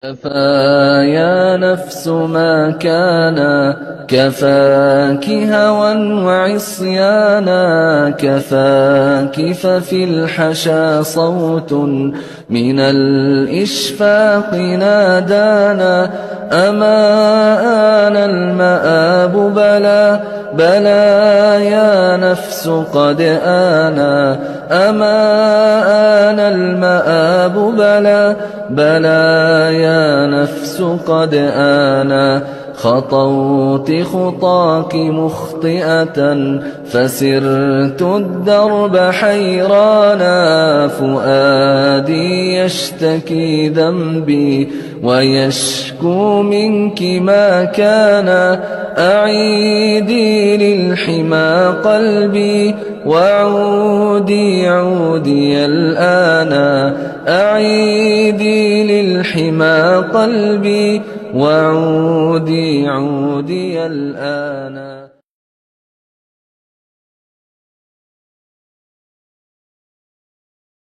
كفى يا نفس ما كان كفاك هوى وعصيانا كفاك ففي الحشا صوت من الإشفاق نادانا أما آن المآب بلى يا نفس قد آنا أما آن المآب بلى يا نفس قد آنا خطوت خطاك مخطئة فسرت الدرب حيرانا فؤادي يشتكي ذنبي ويشكو منك ما كان أعيدي للحمى قلبي عودي الآن أعيدي للحمى قلبي عودي الآن